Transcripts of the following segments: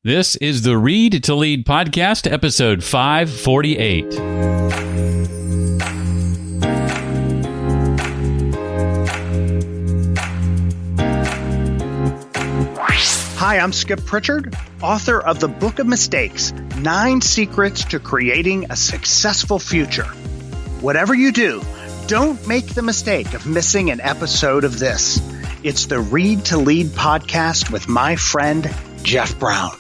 This is the Read to Lead podcast, episode 548. Hi, I'm Skip Pritchard, author of The Book of Mistakes, 9 Secrets to Creating a Successful Future. Whatever you do, don't make the mistake of missing an episode of this. It's the Read to Lead podcast with my friend, Jeff Brown.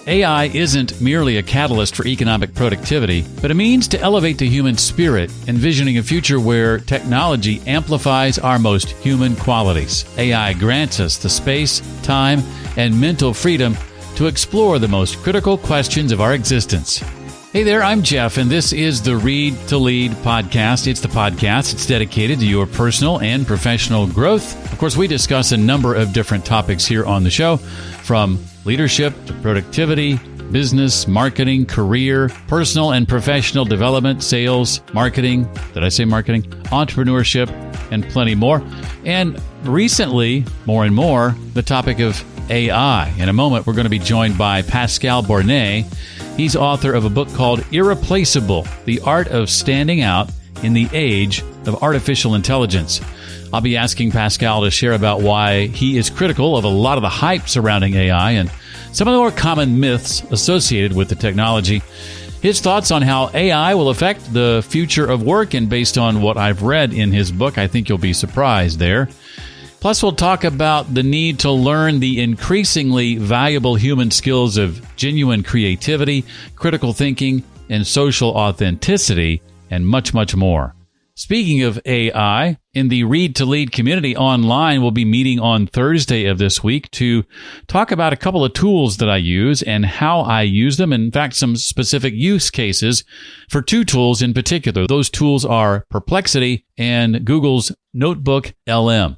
AI isn't merely a catalyst for economic productivity, but a means to elevate the human spirit, envisioning a future where technology amplifies our most human qualities. AI grants us the space, time, and mental freedom to explore the most critical questions of our existence. Hey there, I'm Jeff, and this is the Read to Lead podcast. It's the podcast that's dedicated to your personal and professional growth. Of course, we discuss a number of different topics here on the show, from leadership to productivity, business, marketing, career, personal and professional development, sales, marketing, did I say marketing? Entrepreneurship, and plenty more. And recently, more and more, the topic of AI. In a moment, we're going to be joined by Pascal Bornet. He's author of a book called IRREPLACEABLE, The Art of Standing Out in the Age of Artificial Intelligence. I'll be asking Pascal to share about why he is critical of a lot of the hype surrounding AI and some of the more common myths associated with the technology. His thoughts on how AI will affect the future of work, and based on what I've read in his book, I think you'll be surprised there. Plus, we'll talk about the need to learn the increasingly valuable human skills of genuine creativity, critical thinking, and social authenticity, and much, much more. Speaking of AI, in the Read to Lead community online, we'll be meeting on Thursday of this week to talk about a couple of tools that I use and how I use them. In fact, some specific use cases for 2 tools in particular. Those tools are Perplexity and Google's Notebook LM.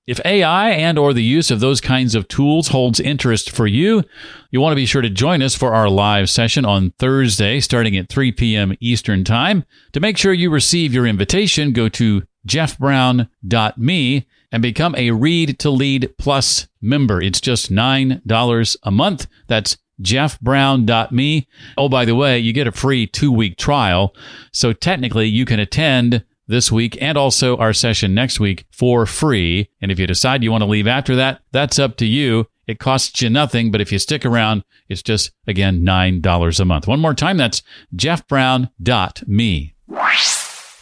If AI and or the use of those kinds of tools holds interest for you, you'll want to be sure to join us for our live session on Thursday starting at 3 p.m. Eastern Time. To make sure you receive your invitation, go to jeffbrown.me and become a Read to Lead Plus member. It's just $9 a month. That's jeffbrown.me. Oh, by the way, you get a free 2-week trial, so technically you can attend this week and also our session next week for free. And if you decide you want to leave after that, that's up to you. It costs you nothing, but if you stick around, it's just, again, $9 a month. One more time, that's jeffbrown.me.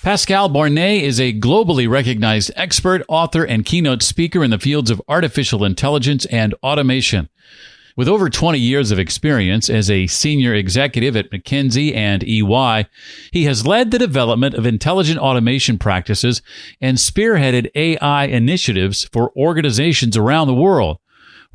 Pascal Bornet is a globally recognized expert, author, and keynote speaker in the fields of artificial intelligence and automation. With over 20 years of experience as a senior executive at McKinsey and EY, he has led the development of intelligent automation practices and spearheaded AI initiatives for organizations around the world.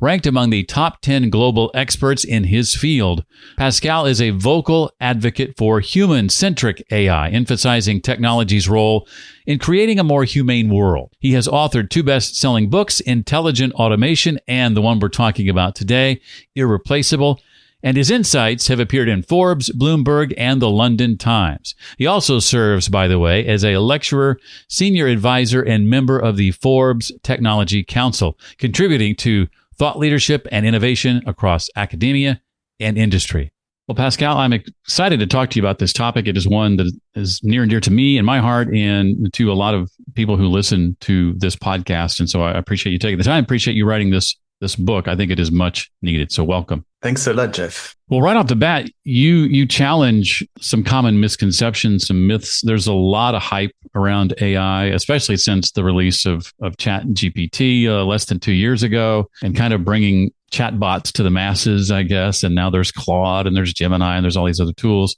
Ranked among the top 10 global experts in his field, Pascal is a vocal advocate for human-centric AI, emphasizing technology's role in creating a more humane world. He has authored 2 best-selling books, Intelligent Automation and the one we're talking about today, Irreplaceable, and his insights have appeared in Forbes, Bloomberg, and the London Times. He also serves, by the way, as a lecturer, senior advisor, and member of the Forbes Technology Council, contributing to thought leadership and innovation across academia and industry. Well, Pascal, I'm excited to talk to you about this topic. It is one that is near and dear to me and my heart and to a lot of people who listen to this podcast. And so I appreciate you taking the time. I appreciate you writing this book. I think it is much needed. So welcome. Thanks a lot, Jeff. Well, right off the bat, you challenge some common misconceptions, some myths. There's a lot of hype around AI, especially since the release of ChatGPT less than 2 years ago, and kind of bringing chatbots to the masses, I guess. And now there's Claude and there's Gemini and there's all these other tools,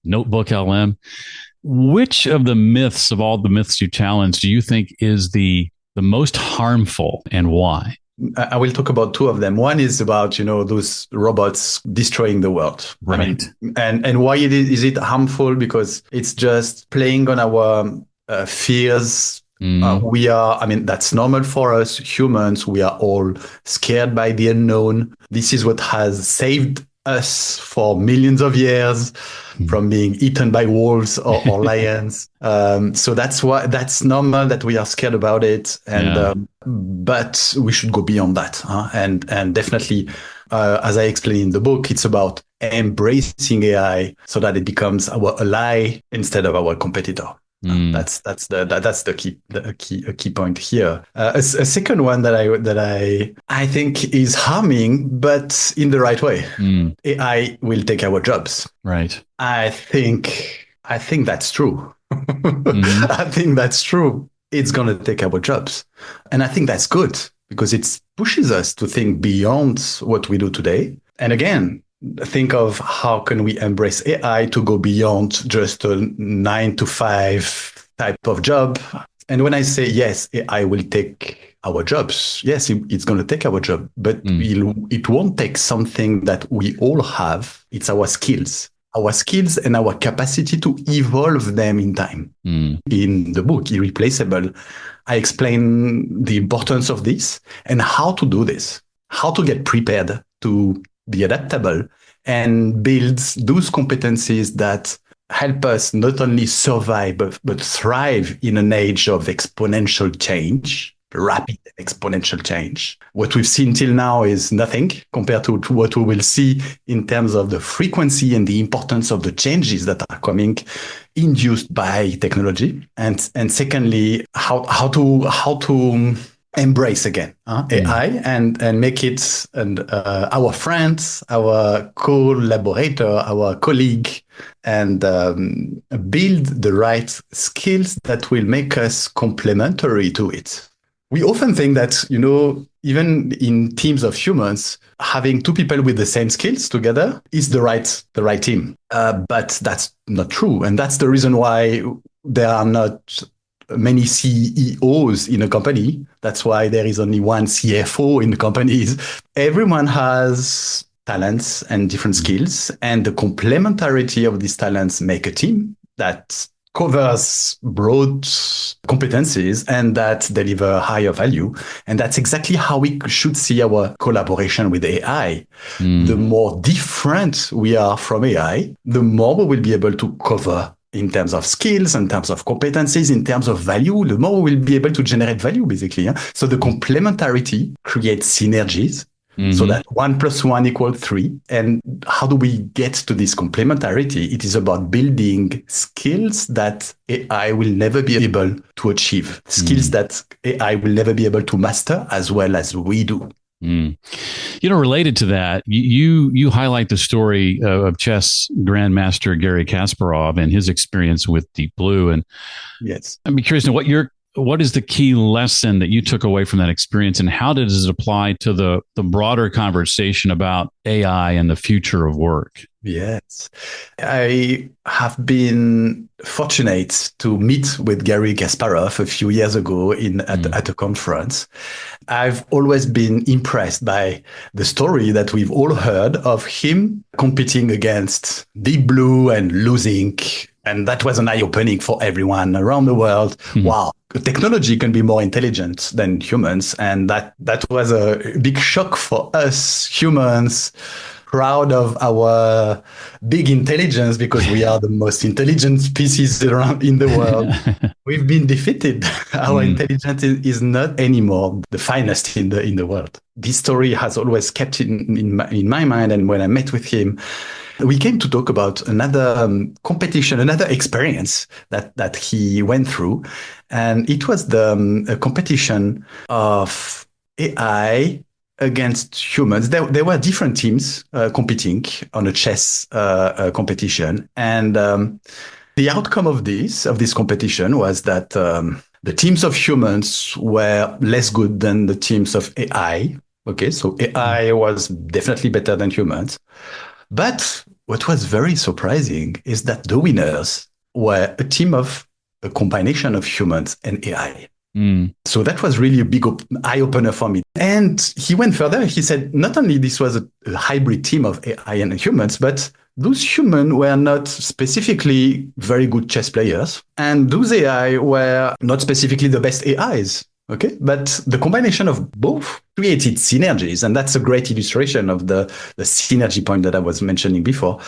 Notebook LM. Which of the myths, of all the myths you challenge, do you think is the most harmful, and why? I will talk about 2 of them. One is about, those robots destroying the world. Right. And why is it harmful? Because it's just playing on our fears. That's normal for us humans. We are all scared by the unknown. This is what has saved us for millions of years from being eaten by wolves or lions. So that's normal that we are scared about it. And but we should go beyond that. And definitely as I explained in the book, it's about embracing AI so that it becomes our ally instead of our competitor. That's the key point here. A second one that I think is harming, but in the right way. AI will take our jobs. Right. I think that's true. I think that's true. It's going to take our jobs, and I think that's good because it pushes us to think beyond what we do today. And again, think of how can we embrace AI to go beyond just a 9 to 5 type of job. And when I say, yes, AI will take our jobs, yes, it's going to take our job, but it won't take something that we all have. It's our skills and our capacity to evolve them in time. In the book, Irreplaceable, I explain the importance of this and how to do this, how to get prepared to be adaptable and build those competencies that help us not only survive, but thrive in an age of exponential change, rapid exponential change. What we've seen till now is nothing compared to what we will see in terms of the frequency and the importance of the changes that are coming induced by technology. And secondly, how to embrace again AI and make it our friends, our collaborator, our colleague, and build the right skills that will make us complementary to it. We often think that, even in teams of humans, having two people with the same skills together is the right team. But that's not true. And that's the reason why there are not many CEOs in a company. That's why there is only one CFO in the companies. Everyone has talents and different skills, and the complementarity of these talents make a team that covers broad competencies and that deliver higher value. And that's exactly how we should see our collaboration with AI. The more different we are from AI, the more we will be able to cover in terms of skills, in terms of competencies, in terms of value, the more we will be able to generate value, basically. So the complementarity creates synergies. So that 1 + 1 = 3. And how do we get to this complementarity? It is about building skills that AI will never be able to achieve, skills that AI will never be able to master as well as we do. Related to that, you highlight the story of chess grandmaster Garry Kasparov and his experience with Deep Blue. And yes, I'd be curious to know what is the key lesson that you took away from that experience, and how does it apply to the broader conversation about AI and the future of work? Yes, I have been fortunate to meet with Garry Kasparov a few years ago at a conference. I've always been impressed by the story that we've all heard of him competing against Deep Blue and losing. And that was an eye-opening for everyone around the world. Wow, technology can be more intelligent than humans. And that was a big shock for us humans, proud of our big intelligence because we are the most intelligent species around in the world. We've been defeated. Our intelligence is not anymore the finest in the world. This story has always kept in my mind. And when I met with him, we came to talk about another competition, another experience that he went through. And it was a competition of AI against humans. There were different teams competing on a chess competition. And the outcome of this competition was that the teams of humans were less good than the teams of AI. Okay, so AI was definitely better than humans. But what was very surprising is that the winners were a combination of humans and AI. So that was really a big eye-opener for me. And he went further. He said, not only this was a hybrid team of AI and humans, but those humans were not specifically very good chess players. And those AI were not specifically the best AIs. Okay, but the combination of both created synergies. And that's a great illustration of the synergy point that I was mentioning before,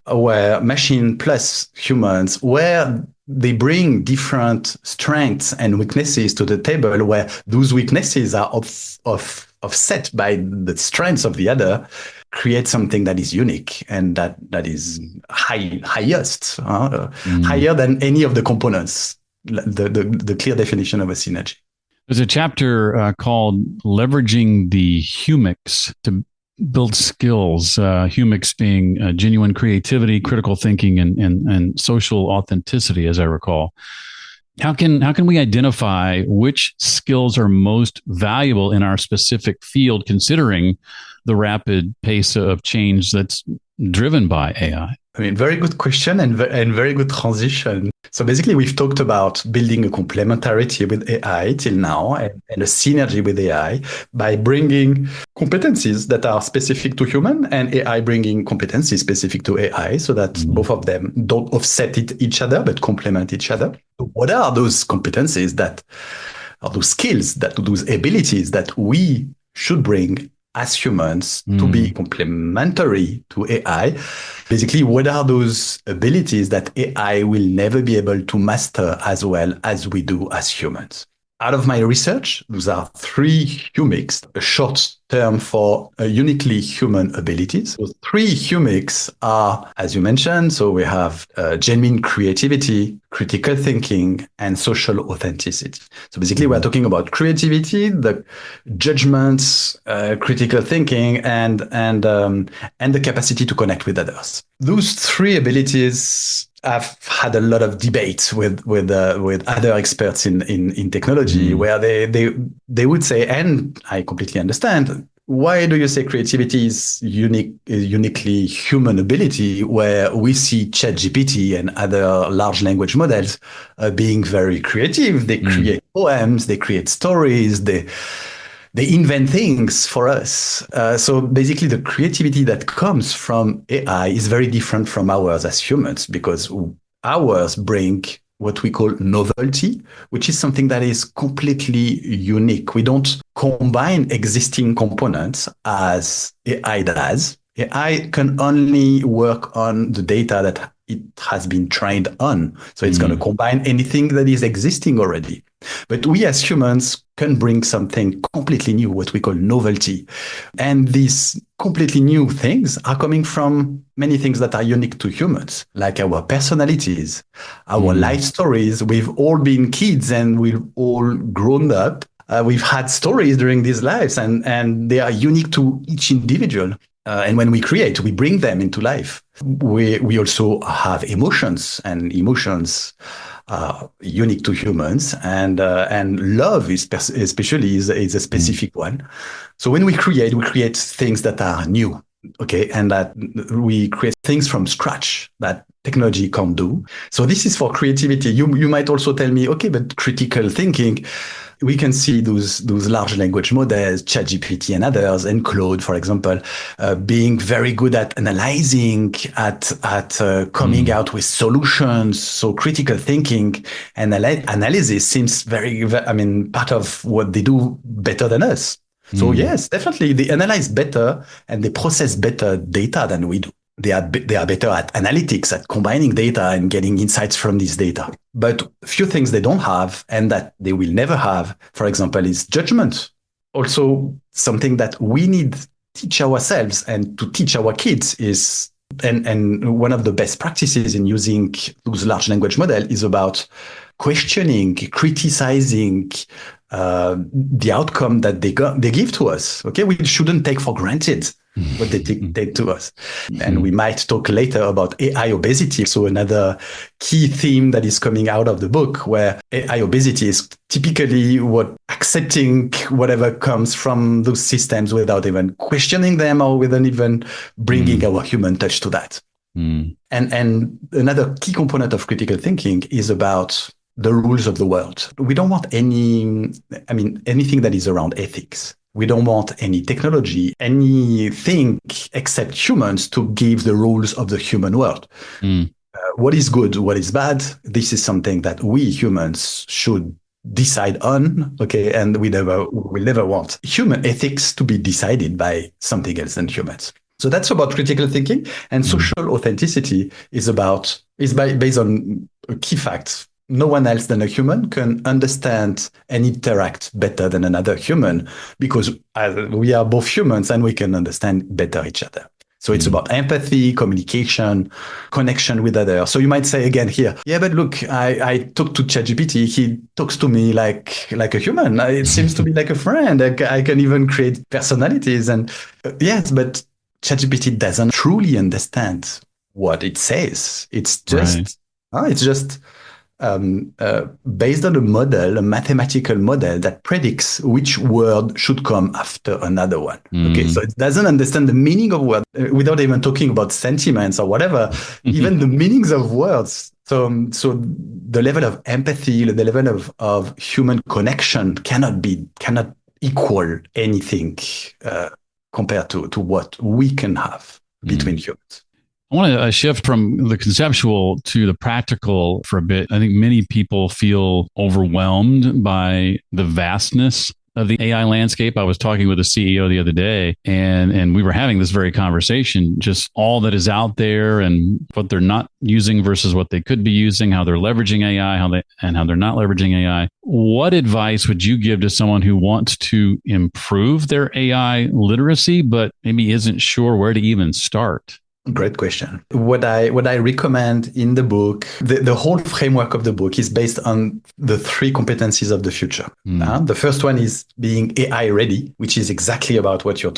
where machine plus humans, where they bring different strengths and weaknesses to the table, where those weaknesses are offset by the strengths of the other. create something that is unique and that is highest, higher than any of the components, the clear definition of a synergy. There's a chapter called Leveraging the Humics to build skills, humics being genuine creativity, critical thinking, and social authenticity, as I recall. How can we identify which skills are most valuable in our specific field, considering the rapid pace of change that's driven by AI? I mean, very good question and very good transition. So basically, we've talked about building a complementarity with AI till now and a synergy with AI by bringing competencies that are specific to human and AI bringing competencies specific to AI so that both of them don't offset each other, but complement each other. What are those competencies that are those skills, those abilities that we should bring as humans to be complementary to AI? Basically, what are those abilities that AI will never be able to master as well as we do as humans? Out of my research, those are 3 humics, a short term for uniquely human abilities. Those 3 humics are, as you mentioned, so we have genuine creativity, critical thinking, and social authenticity. So basically, we're talking about creativity, the judgments, critical thinking, and the capacity to connect with others. Those 3 abilities, I've had a lot of debates with other experts in technology where they would say, and I completely understand, why do you say creativity is uniquely human ability where we see ChatGPT and other large language models being very creative? They create poems, they create stories, they invent things for us. So basically, the creativity that comes from AI is very different from ours as humans because ours bring what we call novelty, which is something that is completely unique. We don't combine existing components as AI does. AI can only work on the data that it has been trained on. So it's going to combine anything that is existing already. But we as humans can bring something completely new, what we call novelty. And these completely new things are coming from many things that are unique to humans, like our personalities, our life stories. We've all been kids and we've all grown up. We've had stories during these lives and they are unique to each individual. And when we create, we bring them into life. We also have emotions, and emotions are unique to humans. And love especially is a specific one. So when we create things that are new, okay, and that we create things from scratch that technology can't do. So this is for creativity. You might also tell me, okay, but critical thinking. We can see those large language models, ChatGPT and others, and Claude, for example, being very good at analyzing, at coming out with solutions. So critical thinking and analysis seems part of what they do better than us. So yes, definitely, they analyze better and they process better data than we do. They are better at analytics, at combining data and getting insights from this data. But a few things they don't have and that they will never have, for example, is judgment. Also, something that we need to teach ourselves and to teach our kids is, and one of the best practices in using those large language models is about questioning, criticizing the outcome that they give to us. Okay, we shouldn't take for granted what they dictate to us. And we might talk later about AI obesity. So another key theme that is coming out of the book, where AI obesity is typically accepting whatever comes from those systems without even questioning them or without even bringing our human touch to that. And another key component of critical thinking is about the rules of the world. We don't want anything that is around ethics. We don't want any technology, anything except humans to give the rules of the human world. What is good, what is bad? This is something that we humans should decide on, okay? And we never want human ethics to be decided by something else than humans. So that's about critical thinking. And social authenticity is based on a key fact. no one else than a human can understand and interact better than another human because we are both humans and we can understand better each other. So it's about empathy, communication, connection with others. So you might say again here, yeah, but look, I talk to ChatGPT. He talks to me like a human. It seems to be like a friend. I can even create personalities. And yes, but ChatGPT doesn't truly understand what it says. It's just, based on a model, a mathematical model that predicts which word should come after another one. Okay, so it doesn't understand the meaning of words without even talking about sentiments or whatever, even the meanings of words. So the level of empathy, the level of human connection cannot equal anything compared to what we can have between humans. I want to shift from the conceptual to the practical for a bit. I think many people feel overwhelmed by the vastness of the AI landscape. I was talking with a CEO the other day, and we were having this very conversation, just all that is out there and what they're not using versus what they could be using, how they're leveraging AI, how they're not leveraging AI. What advice would you give to someone who wants to improve their AI literacy, but maybe isn't sure where to even start? Great question. What I recommend in the book, the whole framework of the book is based on the 3 competencies of the future. The first one is being AI ready, which is exactly about what your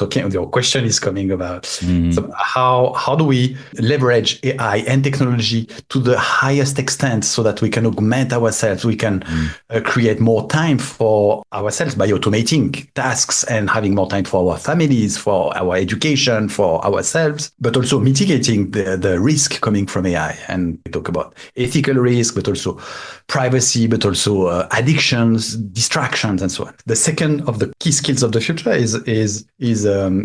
question is coming about. So how do we leverage AI and technology to the highest extent so that we can augment ourselves, we can create more time for ourselves by automating tasks and having more time for our families, for our education, for ourselves, but also mitigating the risk coming from AI. And we talk about ethical risk, but also privacy, but also addictions, distractions, and so on. The second of the key skills of the future is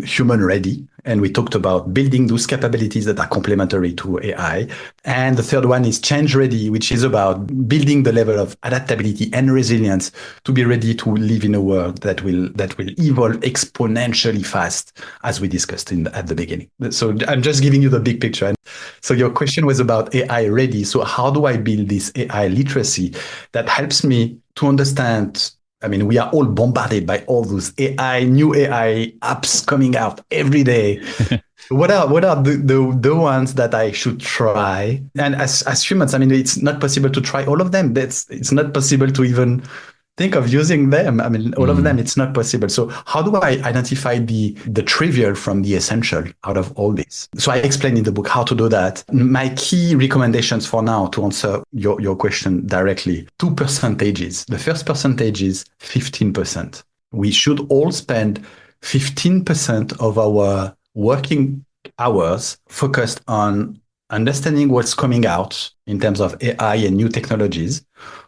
human ready. And we talked about building those capabilities that are complementary to AI. And the third one is change ready, which is about building the level of adaptability and resilience to be ready to live in a world that will evolve exponentially fast, as we discussed at the beginning. So I'm just giving you the big picture. And so your question was about AI ready. So how do I build this AI literacy that helps me to understand? I mean, we are all bombarded by all those new AI apps coming out every day. What are the ones that I should try? And as humans, I mean, it's not possible to try all of them. It's not possible to even think of using them. I mean, all of them, it's not possible. So how do I identify the trivial from the essential out of all this? So I explain in the book how to do that. My key recommendations for now, to answer your question directly, 2 percentages. The first percentage is 15%. We should all spend 15% of our working hours focused on understanding what's coming out in terms of AI and new technologies.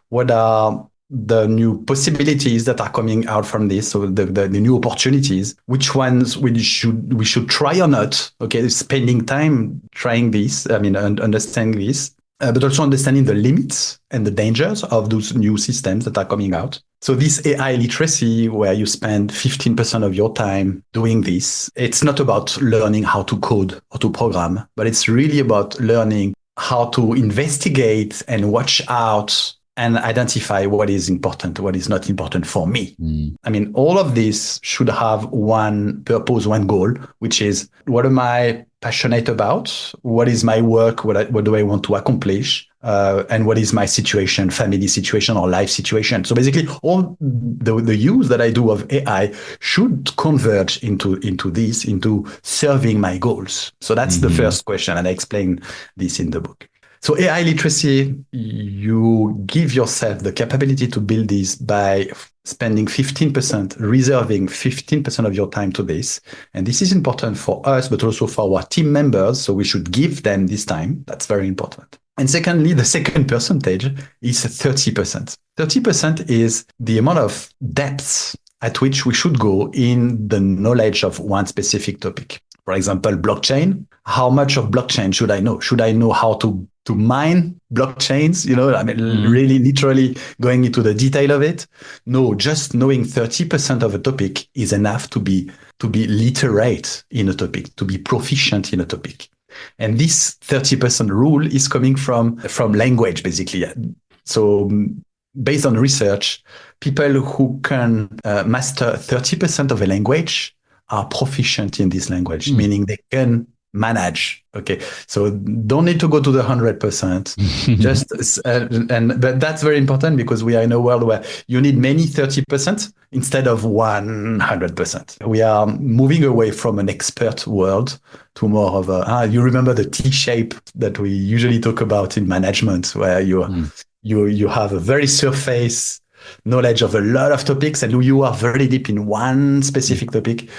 What are the new possibilities that are coming out from this, so the new opportunities, which ones we should try or not, okay, spending time trying this, I mean, understanding this, but also understanding the limits and the dangers of those new systems that are coming out. So this AI literacy, where you spend 15% of your time doing this, it's not about learning how to code or to program, but it's really about learning how to investigate and watch out and identify what is important, what is not important for me. I mean, all of this should have one purpose, one goal, which is, what am I passionate about? What is my work? What do I want to accomplish? And what is my situation, family situation or life situation? So basically, all the use that I do of AI should converge into serving my goals. So that's the first question, and I explain this in the book. So AI literacy, you give yourself the capability to build this by spending 15%, reserving 15% of your time to this. And this is important for us, but also for our team members. So we should give them this time. That's very important. And secondly, the second percentage is 30%. 30% is the amount of depth at which we should go in the knowledge of one specific topic. For example, blockchain. How much of blockchain should I know? Should I know how to mine blockchains? You know, I mean, really literally going into the detail of it? No, just knowing 30% of a topic is enough to be literate in a topic, to be proficient in a topic. And this 30% rule is coming from language, basically. So based on research, people who can master 30% of a language are proficient in this language, meaning they can manage. Okay. So don't need to go to the 100%. But that's very important because we are in a world where you need many 30% instead of 100%. We are moving away from an expert world to more of you remember the T shape that we usually talk about in management, where you have a very surface knowledge of a lot of topics and you are very deep in one specific topic.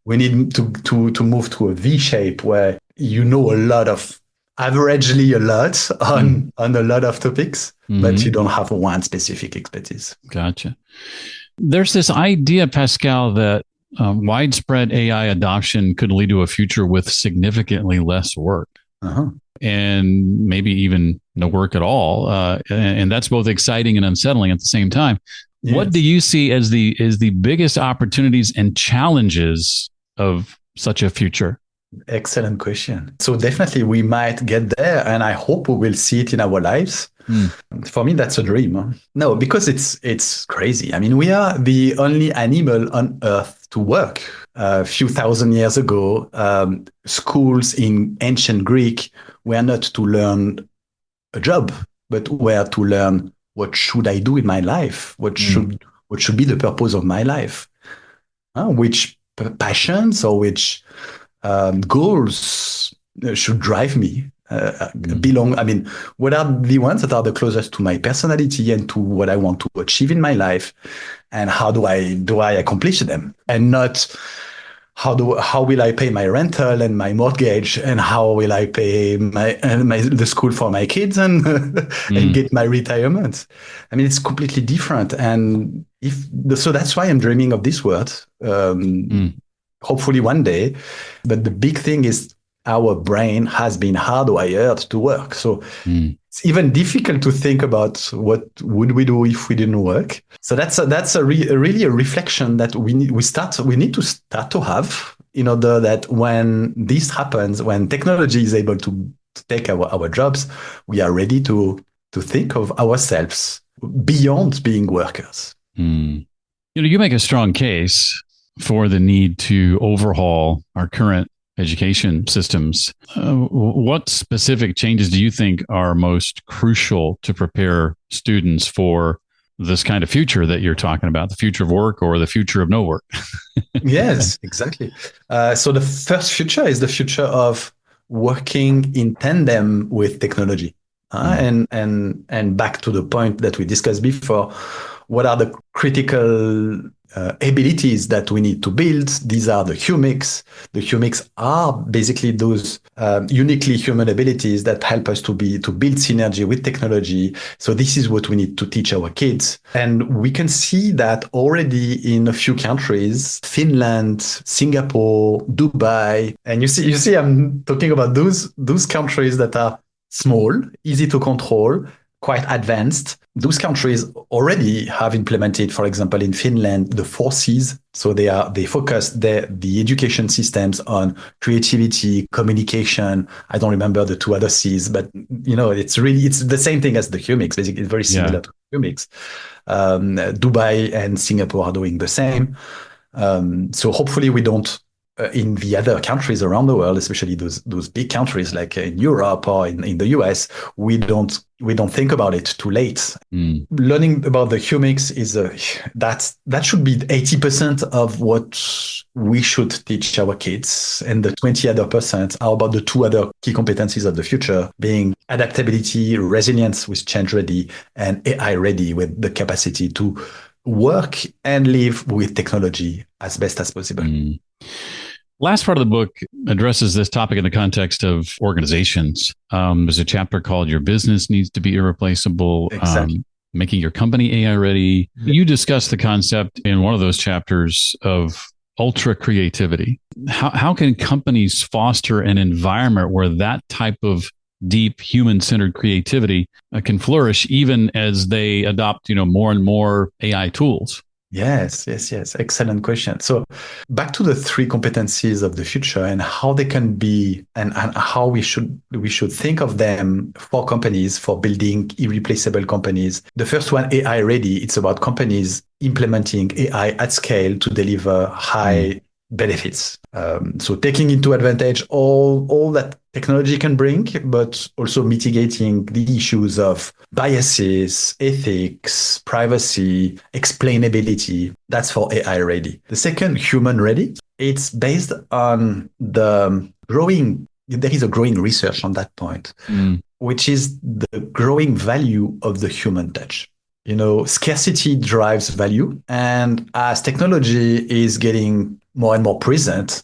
We need to move to a V shape where you know a lot of, averagely a lot on a lot of topics, but you don't have one specific expertise. Gotcha. There's this idea, Pascal, that widespread AI adoption could lead to a future with significantly less work. And maybe even no work at all. And that's both exciting and unsettling at the same time. Yes. What do you see as the biggest opportunities and challenges of such a future? Excellent question. So definitely we might get there, and I hope we will see it in our lives. For me, that's a dream. No, because it's crazy. I mean, we are the only animal on Earth to work. A few thousand years ago, schools in ancient Greek were not to learn a job, but were to learn what should I do in my life? What should be the purpose of my life? Which passions or which goals should drive me? What are the ones that are the closest to my personality and to what I want to achieve in my life, and how do I accomplish them, and not how will I pay my rental and my mortgage, and how will I pay the school for my kids and and get my retirement? I mean, it's completely different, and so that's why I'm dreaming of this world. Hopefully one day, but the big thing is, our brain has been hardwired to work. So it's even difficult to think about what would we do if we didn't work. So that's really a reflection that we need to start to have, in order that when this happens, when technology is able to take our jobs, we are ready to think of ourselves beyond being workers. You make a strong case for the need to overhaul our current education systems. What specific changes do you think are most crucial to prepare students for this kind of future that you're talking about, the future of work or the future of no work? Yes, exactly. So the first future is the future of working in tandem with technology. And back to the point that we discussed before, what are the critical abilities that we need to build? These are the humics. The humics are basically those uniquely human abilities that help us to build synergy with technology. So this is what we need to teach our kids. And we can see that already in a few countries: Finland, Singapore, Dubai. And you see, I'm talking about those countries that are small, easy to control, quite advanced. Those countries already have implemented, for example, in Finland, the 4Cs. So they focus the education systems on creativity, communication. I don't remember the two other Cs, but it's the same thing as the humics. Basically, it's very similar to humics. Dubai and Singapore are doing the same. So hopefully we don't, in the other countries around the world, especially those big countries like in Europe or in the US, we don't think about it too late. Learning about the humics that should be 80% of what we should teach our kids, and the 20 other percent are about the two other key competencies of the future, being adaptability, resilience with change ready, and AI ready, with the capacity to work and live with technology as best as possible. Last part of the book addresses this topic in the context of organizations. There's a chapter called Your Business Needs to Be Irreplaceable, exactly. Making Your Company AI Ready. You discuss the concept in one of those chapters of ultra creativity. How can companies foster an environment where that type of deep human-centered creativity can flourish even as they adopt more and more AI tools? Yes. Excellent question. So back to the three competencies of the future and how they can be and how we should think of them for companies for building irreplaceable companies. The first one, AI ready. It's about companies implementing AI at scale to deliver high benefits. So taking into advantage all that technology can bring, but also mitigating the issues of biases, ethics, privacy, explainability. That's for AI ready. The second, human ready. It's based on there is a growing research on that point, which is the growing value of the human touch. Scarcity drives value. And as technology is getting more and more present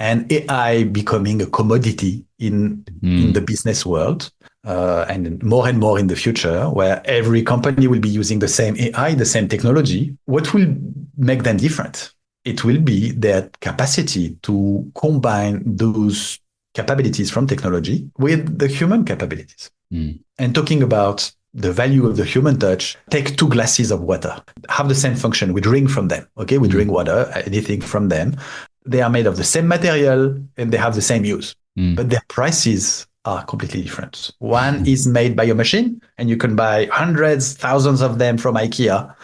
and AI becoming a commodity in the business world, and more in the future, where every company will be using the same AI, the same technology, what will make them different? It will be their capacity to combine those capabilities from technology with the human capabilities. And talking about the value of the human touch, take 2 glasses of water, have the same function. We drink from them. Okay, we drink water, anything from them. They are made of the same material and they have the same use, but their prices are completely different. One is made by a machine and you can buy hundreds, thousands of them from IKEA.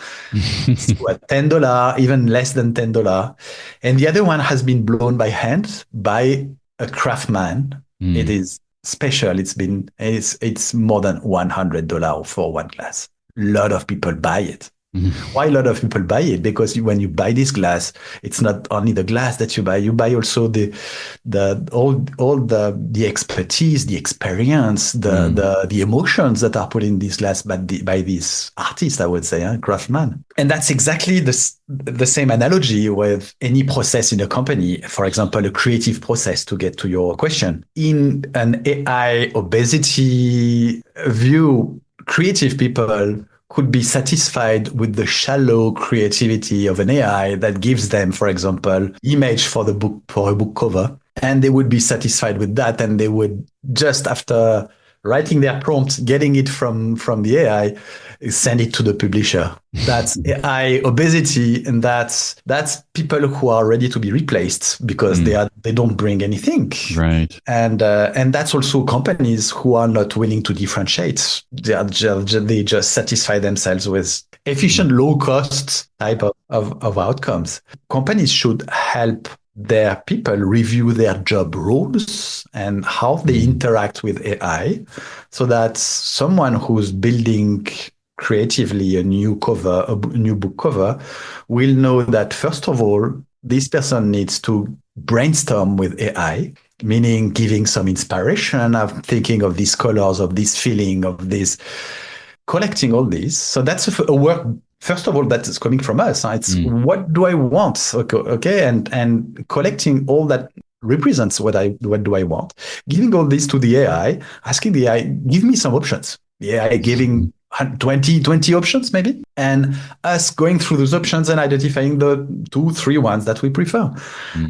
So at $10, even less than $10. And the other one has been blown by hand by a craftsman. It is special. It's more than $100 for one glass. A lot of people buy it. Why a lot of people buy it? Because when you buy this glass, it's not only the glass that you buy also the expertise, the experience, the emotions that are put in this glass by this artist, I would say, craftsman. And that's exactly the same analogy with any process in a company. For example, a creative process, to get to your question. In an AI obesity view, creative people could be satisfied with the shallow creativity of an AI that gives them, for example, image for a book cover. And they would be satisfied with that. And they would, just after writing their prompt, getting it from the AI, send it to the publisher. That's AI obesity. And that's people who are ready to be replaced because they don't bring anything. Right. And that's also companies who are not willing to differentiate. They just satisfy themselves with efficient, low cost type of outcomes. Companies should help their people review their job roles and how they interact with AI, so that someone who's building creatively a new book cover will know that, first of all, this person needs to brainstorm with AI, meaning giving some inspiration of thinking of these colors, of this feeling, of this, collecting all these. So that's a work, first of all, that is coming from us. It's what do I want? Okay. And collecting all that represents what do I want? Giving all this to the AI, asking the AI, give me some options. The AI giving 20 options maybe, and us going through those options and identifying the 2-3 ones that we prefer,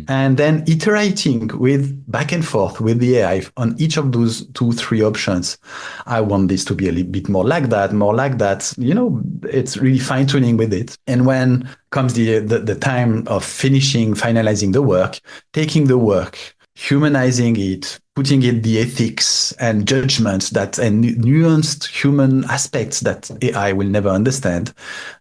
and then iterating with back and forth with the AI on each of those 2-3 options. I want this to be a little bit more like that. It's really fine tuning with it. And when comes the time of finalizing the work, taking the work, humanizing it, putting in the ethics and judgments and nuanced human aspects that AI will never understand,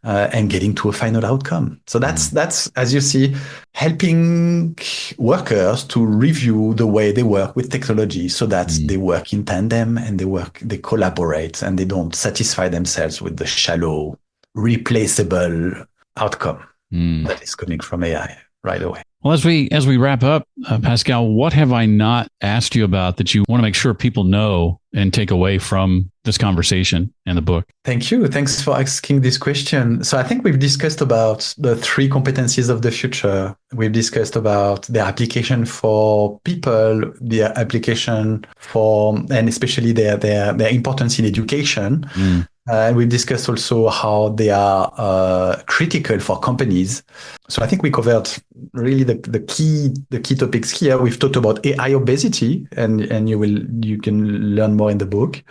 and getting to a final outcome. So that's, as you see, helping workers to review the way they work with technology, so that they work in tandem and they collaborate, and they don't satisfy themselves with the shallow, replaceable outcome that is coming from AI right away. Well, as we wrap up, Pascal, what have I not asked you about that you want to make sure people know and take away from this conversation and the book? Thank you. Thanks for asking this question. So I think we've discussed about the 3 competencies of the future. We've discussed about their application for people, their application and especially their importance in education. And we've discussed also how they are critical for companies. So I think we covered really the key topics here. We've talked about AI obesity, and you can learn more in the book.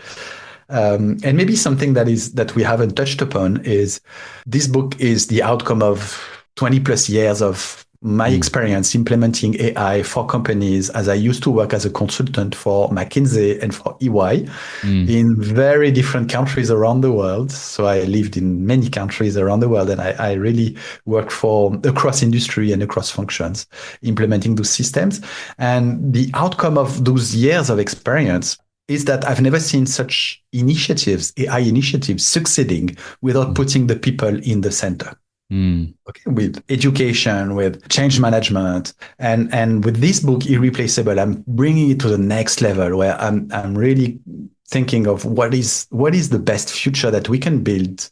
And maybe something that we haven't touched upon is this book is the outcome of 20 plus years of my experience implementing AI for companies, as I used to work as a consultant for McKinsey and for EY in very different countries around the world. So I lived in many countries around the world, and I really worked for across industry and across functions, implementing those systems. And the outcome of those years of experience is that I've never seen such initiatives, AI initiatives, succeeding without putting the people in the center. Okay, with education, with change management, and with this book, Irreplaceable, I'm bringing it to the next level where I'm really thinking of what is the best future that we can build,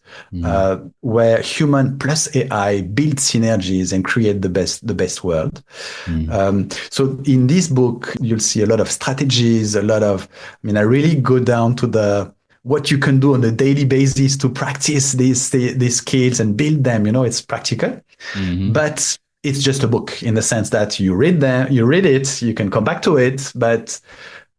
where human plus AI build synergies and create the best world. So in this book, you'll see a lot of strategies, I really go down to what you can do on a daily basis to practice these skills and build them. It's practical, but it's just a book in the sense that you read it, you can come back to it, but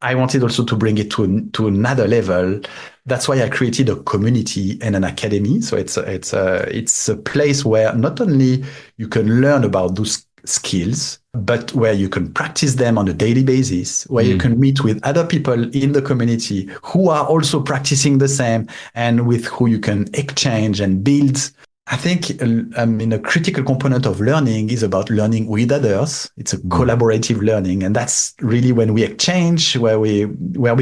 I wanted also to bring it to another level. That's why I created a community and an academy. So it's a place where not only you can learn about those skills, but where you can practice them on a daily basis, where you can meet with other people in the community who are also practicing the same and with who you can exchange and build. I think a critical component of learning is about learning with others. It's a collaborative learning, and that's really when we exchange, where we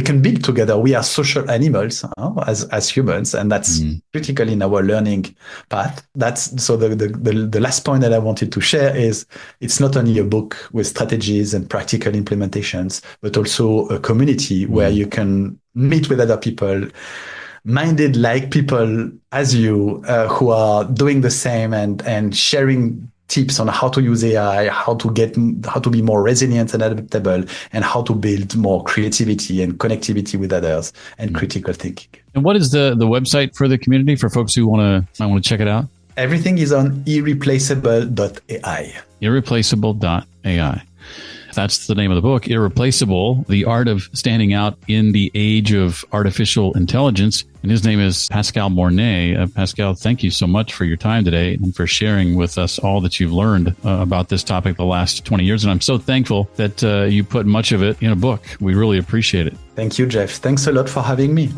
can build together. We are social animals as humans, and that's critical in our learning path. So the last point that I wanted to share is it's not only a book with strategies and practical implementations, but also a community where you can meet with other people, minded like people as you, who are doing the same and sharing tips on how to use AI, how to be more resilient and adaptable, and how to build more creativity and connectivity with others and critical thinking. And what is the website for the community for folks who might want to check it out? Everything is on irreplaceable.ai. Irreplaceable.ai. That's the name of the book, Irreplaceable, The Art of Standing Out in the Age of Artificial Intelligence. And his name is Pascal Bornet. Pascal, thank you so much for your time today and for sharing with us all that you've learned about this topic the last 20 years. And I'm so thankful that you put much of it in a book. We really appreciate it. Thank you, Jeff. Thanks a lot for having me.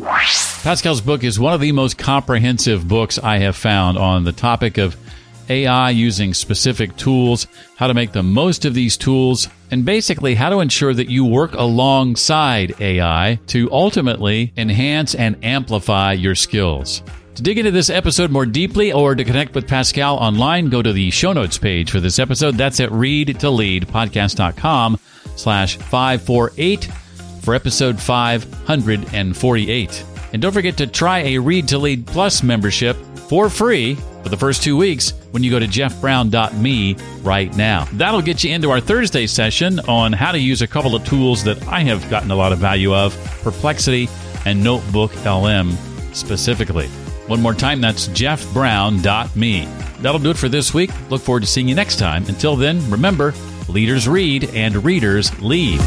Pascal's book is one of the most comprehensive books I have found on the topic of AI using specific tools, how to make the most of these tools, and basically how to ensure that you work alongside AI to ultimately enhance and amplify your skills. To dig into this episode more deeply or to connect with Pascal online, go to the show notes page for this episode. That's at readtoleadpodcast.com/548 for episode 548. And don't forget to try a Read to Lead Plus membership for free for the first 2 weeks when you go to jeffbrown.me right now. That'll get you into our Thursday session on how to use a couple of tools that I have gotten a lot of value of, Perplexity and Notebook LM specifically. One more time, that's jeffbrown.me. That'll do it for this week. Look forward to seeing you next time. Until then, remember, leaders read and readers lead.